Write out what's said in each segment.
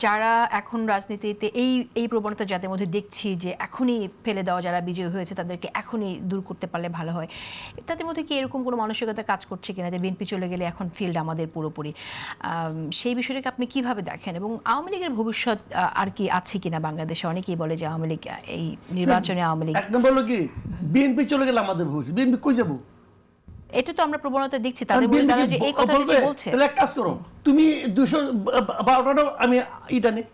যারা এখন রাজনীতিতে এই প্রবণতা যাদের মধ্যে দেখছি যে এখনই ফেলে দেওয়া, যারা বিজয়ী হয়েছে তাদেরকে এখনই দূর করতে পারলে ভালো হয়, তাদের মধ্যে কি এরকম কোনো মানসিকতা কাজ করছে কিনা যে বিএনপি চলে গেলে এখন ফিল্ড আমাদের পুরোপুরি, সেই বিষয়টাকে আপনি কিভাবে দেখেন? এবং আওয়ামী লীগের ভবিষ্যৎ আর কি আছে কিনা বাংলাদেশে? অনেকেই বলে যে আওয়ামী লীগ এই নির্বাচনে আওয়ামী লীগ এক নম্বর হলো কি বিএনপি চলে গেলে আমাদের ভবিষ্যৎ, বিএনপি কই যাবো? এটা তো আমরা প্রবণতা দেখছি তাদের মধ্যে, তারা যে এই কথাটা যে বলছে। তাহলে এক কাজ করো, তুমি 212টা আমি এটা নেই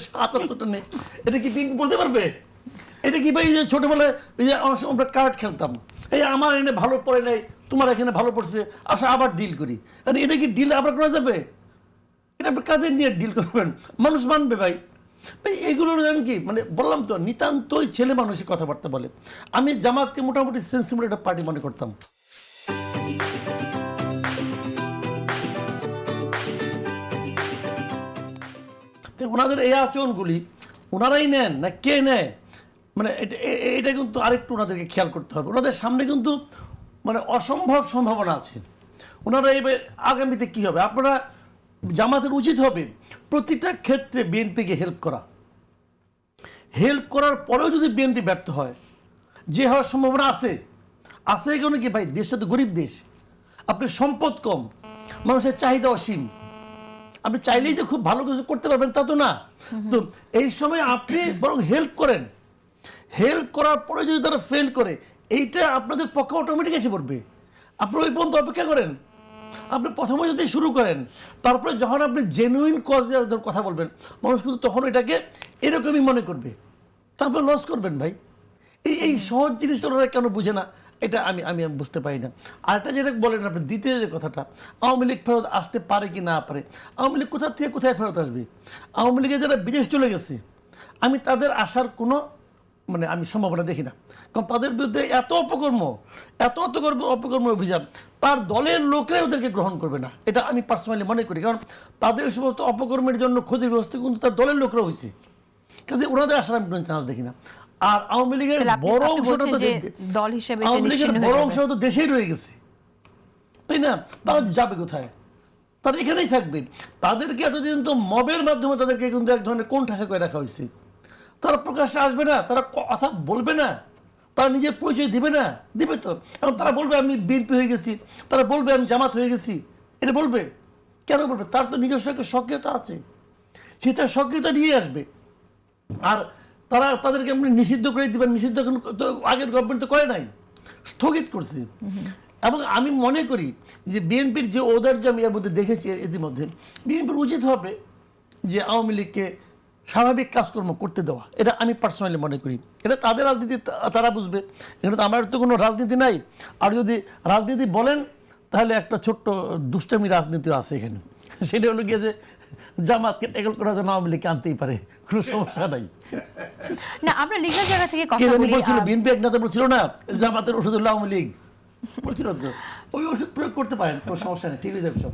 77টা নেই, এটা কি বিএনপি বলতে পারবে? এটা কি ভাই, যে ছোটবেলায় এই যে আমরা কার্ড খেলতাম, এই আমার এখানে ভালো পড়ে নাই, তোমার এখানে ভালো পড়ছে, আসলে আবার ডিল করি, আর এটা কি ডিল আবার করা যাবে? এটা আপনি কাদের নিয়ে ডিল করবেন? মানুষ মানবে ভাই? ভাই এগুলোর আমি কি মানে বললাম তো, নিতান্তই ছেলে মানুষই কথাবার্তা বলে। আমি জামাতকে মোটামুটি সেন্সিবল একটা পার্টি মনে করতাম। ওনাদের এই আচরণগুলি ওনারাই নেন না কে নেয়, মানে এটা কিন্তু আরেকটু ওনাদেরকে খেয়াল করতে হবে। ওনাদের সামনে কিন্তু মানে অসম্ভব সম্ভাবনা আছে। ওনারা এবার আগামীতে কী হবে, আপনারা জামাতের উচিত হবে প্রতিটা ক্ষেত্রে বিএনপিকে হেল্প করা। হেল্প করার পরেও যদি বিএনপি ব্যর্থ হয়, যে হওয়ার সম্ভাবনা আছে কেন কি ভাই, দেশটা তো গরিব দেশ, আপনার সম্পদ কম, মানুষের চাহিদা অসীম, আপনি চাইলেই যে খুব ভালো কিছু করতে পারবেন তা তো না। তো এই সময় আপনি বরং হেল্প করেন, হেল্প করার পরে যদি তারা ফেল করে, এইটা আপনাদের পক্ষে অটোমেটিক এসে পড়বে। আপনি ওই পর্যন্ত অপেক্ষা করেন, আপনি প্রথমে যদি শুরু করেন, তারপরে যখন আপনি জেনুইন কজে কথা বলবেন, মানুষ কিন্তু তখন এটাকে এরকমই মনে করবে, তারপর লস করবেন ভাই। এই সহজ জিনিসটা ওরা কেন বুঝে না, এটা আমি বুঝতে পারি না। আর একটা যেটা বলেন আপনি, দ্বিতীয় যে কথাটা, আওয়ামী লীগ ফেরত আসতে পারে কি না পারে, আওয়ামী লীগ কোথা থেকে কোথায় ফেরত আসবে? আওয়ামী লীগের যারা বিদেশ চলে গেছে, আমি তাদের আসার কোনো মানে আমি সম্ভাবনা দেখি না। কারণ তাদের বিরুদ্ধে এত অপকর্ম অভিযান, তার দলের লোকরাই ওদেরকে গ্রহণ করবে না, এটা আমি পার্সোনালি মনে করি। কারণ তাদের সমস্ত অপকর্মের জন্য ক্ষতিগ্রস্ত কিন্তু তার দলের লোকরা হয়েছে, কাজে ওনাদের আসার আমি কোনো চান্স দেখি না। আর আওয়ামী লীগের বড় অংশটা তো দল হিসেবে আওয়ামী লীগের বড় অংশ তো দেশেই রয়ে গেছে, তাই না? তারা যাবে কোথায়? তারা এখানেই থাকবে। তাদেরকে এতদিন তো মবের মাধ্যমে তাদেরকে কিন্তু এক ধরনের কোণঠাসা করে রাখা হয়েছে। তারা প্রকাশ্যে আসবে না, তারা কথা বলবে না, তারা নিজের পরিচয় দিবে না। দিবে তো, এবং তারা বলবে আমি বিএনপি হয়ে গেছি, তারা বলবে আমি জামাত হয়ে গেছি, এটা বলবে। কেন বলবে? তার তো নিজস্ব একটা সক্রিয়তা আছে, সেটা সক্রিয়তা নিয়ে আসবে। আর তারা তাদেরকে আপনি নিষিদ্ধ করে দিবেন, নিষিদ্ধ এখন তো আগের গভর্নমেন্ট তো করে নাই, স্থগিত করছে। এবং আমি মনে করি যে বিএনপির যে ঔদার্য আমি এর মধ্যে দেখেছি ইতিমধ্যে, বিএনপির উচিত হবে যে আওয়ামী লীগকে স্বাভাবিক কাজকর্ম করতে দেওয়া। এটা আমি পার্সোনালি মনে করি, এটা তাদের রাজনীতি, তারা বুঝবে। এখানে তো আমার তো কোনো রাজনীতি নাই। আর যদি রাজনীতি বলেন, তাহলে একটা ছোট্ট দুষ্টামি রাজনীতিও আছে এখানে। সেটা হলো গিয়ে যে জামাতকে ট্যাকল করার জন্য আওয়ামী লীগকে আনতেই পারে, কোনো সমস্যা নাই। না, আমরা লিগাল জায়গা থেকে কথা বলি। বলছিল বিএনপি এক নেতা বলছিল না, জামাতের ওষুধ হলো আওয়ামী লীগ, বলছিল তো ওই ওষুধ প্রয়োগ করতে পারেন, কোনো সমস্যা নেই, ঠিক হয়ে যাবে সব।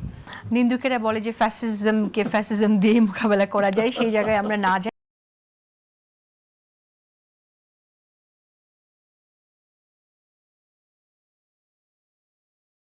নিন্দুকেরা বলে যে ফ্যাসিজম দিয়ে মোকাবেলা করা যায়, সেই জায়গায় আমরা না যাই।